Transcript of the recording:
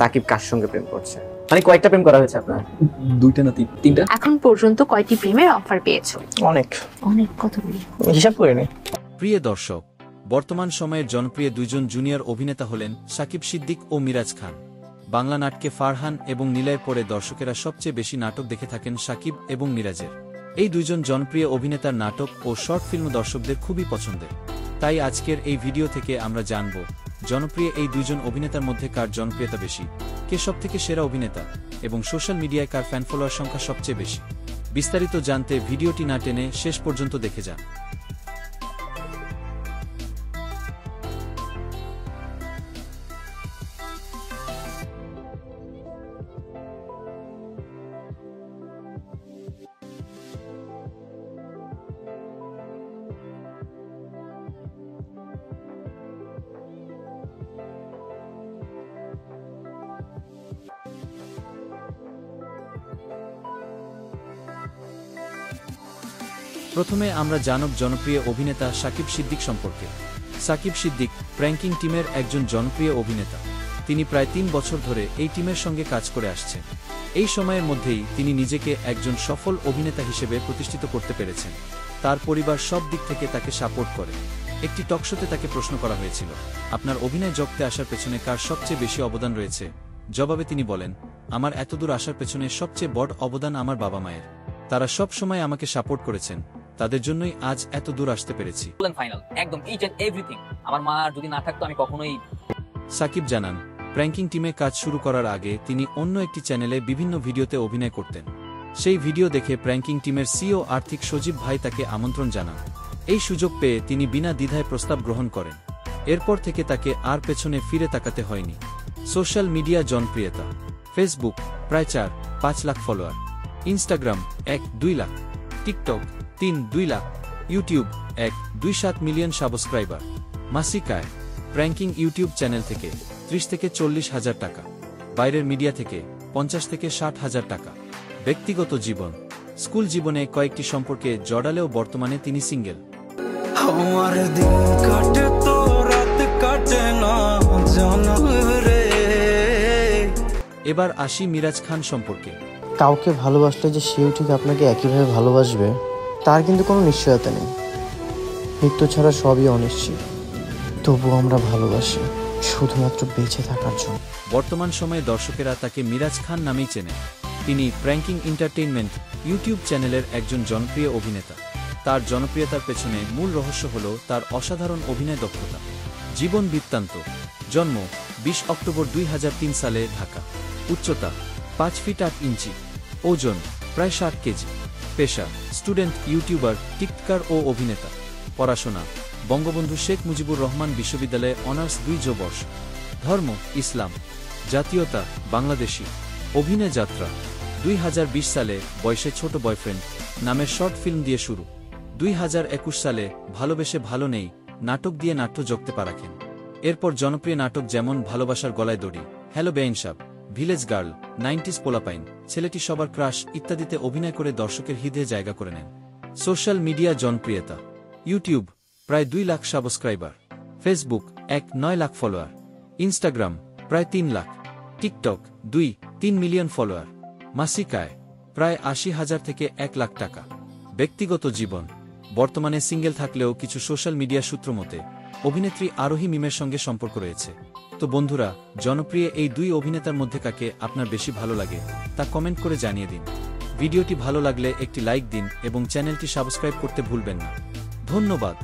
সাকিব কার সঙ্গে প্রেম করছে? মানে কয়টা প্রেম করা হয়েছে আপনার? দুইটা না তিনটা। এখন পর্যন্ত কয়টি প্রেমের অফার পেয়েছো? অনেক অনেক, কতগুলি হিসাব করিনি। প্রিয় দর্শক, বর্তমান সময়ের জনপ্রিয় দুইজন জুনিয়র অভিনেতা হলেন সাকিব সিদ্দিক ও মিরাজ খান। বাংলা নাটকে ফারহান এবং নীলায়ের পরে দর্শকেরা সবচেয়ে বেশি নাটক দেখে থাকেন সাকিব এবং মিরাজের। এই দুইজন জনপ্রিয় অভিনেতার নাটক ও শর্ট ফিল্ম দর্শকদের খুবই পছন্দের। তাই আজকের এই ভিডিও থেকে আমরা জানব জনপ্রিয় এই দুইজন অভিনেতার মধ্যে কার জনপ্রিয়তা বেশি, কে সবথেকে সেরা অভিনেতা এবং সোশ্যাল মিডিয়ায় কার ফ্যান ফলোয়ার সংখ্যা সবচেয়ে বেশি। বিস্তারিত জানতে ভিডিওটি না টেনে শেষ পর্যন্ত দেখে যান। প্রথমে আমরা জানব জনপ্রিয় অভিনেতা সাকিব সিদ্দিক সম্পর্কে। সাকিব সিদ্দিক প্র্যাঙ্কিং টিমের একজন জনপ্রিয় অভিনেতা। তিনি প্রায় ৩ বছর ধরে এই টিমের সঙ্গে কাজ করে আসছেন। এই সময়ের মধ্যেই তিনি নিজেকে একজন সফল অভিনেতা হিসেবে প্রতিষ্ঠিত করতে পেরেছেন। তার পরিবার সব দিক থেকে তাকে সাপোর্ট করে। একটি টকশোতে তাকে প্রশ্ন করা হয়েছিল, আপনার অভিনয় জগতে আসার পেছনে কার সবচেয়ে বেশি অবদান রয়েছে? জবাবে তিনি বলেন, আমার এতদূর আসার পেছনে সবচেয়ে বড় অবদান আমার বাবা মায়ের। তারা সব সময় আমাকে সাপোর্ট করেছেন, তাদের জন্যই আজ এত দূর আসতে পেরেছি। ফাইনাল একদম ইচ এন্ড এভরিথিং আমার মা যদি না থাকতো আমি কখনোই। সাকিব জানান, প্র্যাঙ্কিং টিমে কাজ শুরু করার আগে তিনি অন্য একটি চ্যানেলে বিভিন্ন ভিডিওতে অভিনয় করতেন। সেই ভিডিও দেখে প্র্যাঙ্কিং টিমের সিও আর্থিক সজীব ভাই তাকে আমন্ত্রণ জানান। এই সুযোগ পেয়ে তিনি বিনা দ্বিধায় প্রস্তাব গ্রহণ করেন। এরপর থেকে তাকে আর পেছনে ফিরে তাকাতে হয়নি। সোশ্যাল মিডিয়া জনপ্রিয়তা: ফেসবুক প্রায় 4-5 lakh follower, Instagram 1-2 lakh, TikTok 3-2 lakh, YouTube 1-2.7 million subscriber. মাসিক আয়: প্র্যাঙ্কিং ইউটিউব চ্যানেল থেকে 30 থেকে 40 হাজার টাকা, বাইরের মিডিয়া থেকে 50 থেকে 60 হাজার টাকা। ব্যক্তিগত জীবন: স্কুল জীবনে কয়েকটি সম্পর্কে জড়ালেও বর্তমানে তিনি সিঙ্গেল। আমার দিন কাটে তো রাত কাটে না জানো রে। এবার আসি মিরাজ খান সম্পর্কে। কাউকে ভালোবাসলে যে সেও ঠিক আপনাকে একইভাবে ভালোবাসবে তার কিন্তু কোনো নিশ্চয়তা নেই। মৃত্যু ছাড়া সবই অনিশ্চিত, তবু আমরা ভালোবাসি শুধুমাত্র বেঁচে থাকার জন্য। বর্তমান সময়ে দর্শকেরা তাকে মিরাজ খান নামেই চেনে। তিনি প্র্যাঙ্কিং এন্টারটেইনমেন্ট ইউটিউব চ্যানেলের একজন জনপ্রিয় অভিনেতা। তার জনপ্রিয়তার পেছনে মূল রহস্য হল তার অসাধারণ অভিনয় দক্ষতা। জীবন বৃত্তান্ত: জন্ম 20 অক্টোবর 2003 সালে ঢাকা, উচ্চতা 5 ফিট 8 ইঞ্চি, ওজন প্রায় 60 কেজি, পেশা স্টুডেন্ট, ইউটিউবার, টিকটকার ও অভিনেতা, পড়াশোনা বঙ্গবন্ধু শেখ মুজিবুর রহমান বিশ্ববিদ্যালয়ে অনার্স 2 বর্ষ, ধর্ম ইসলাম, জাতীয়তা বাংলাদেশি, অভিনয় যাত্রা 2020 সালে বয়সে ছোট বয়ফ্রেন্ড নামের শর্ট ফিল্ম দিয়ে শুরু। 2021 সালে ভালোবেসে ভালো নেই নাটক দিয়ে নাট্য জগতে পা রাখেন। এরপর জনপ্রিয় নাটক যেমন ভালোবাসার গলায় দড়ি, হ্যালো বেআইনসাব, ভিলেজ গার্ল, 90s পোলাপাইন, ছেলেটি সবার ক্রাশ ইত্যাদিতে অভিনয় করে দর্শকের হৃদয়ে জায়গা করে নেন। সোশ্যাল মিডিয়া জনপ্রিয়তা: ইউটিউব প্রায় 2 lakh subscriber, Facebook 1-9 lakh follower, Instagram প্রায় 3 লাখ, টিকটক 2-3 মিলিয়ন ফলোয়ার। মাসিক আয় প্রায় 80,000 থেকে 1 লাখ টাকা। ব্যক্তিগত জীবন: বর্তমানে সিঙ্গেল থাকলেও কিছু সোশ্যাল মিডিয়া সূত্র মতে অভিনেত্রী আরোহী মিমের সঙ্গে সম্পর্ক রয়েছে। তো বন্ধুরা, জনপ্রিয় এই দুই অভিনেতার মধ্যে কাকে আপনার বেশি ভালো লাগে তা কমেন্ট করে জানিয়ে দিন। ভিডিওটি ভালো লাগলে একটি লাইক দিন এবং চ্যানেলটি সাবস্ক্রাইব করতে ভুলবেন না। ধন্যবাদ।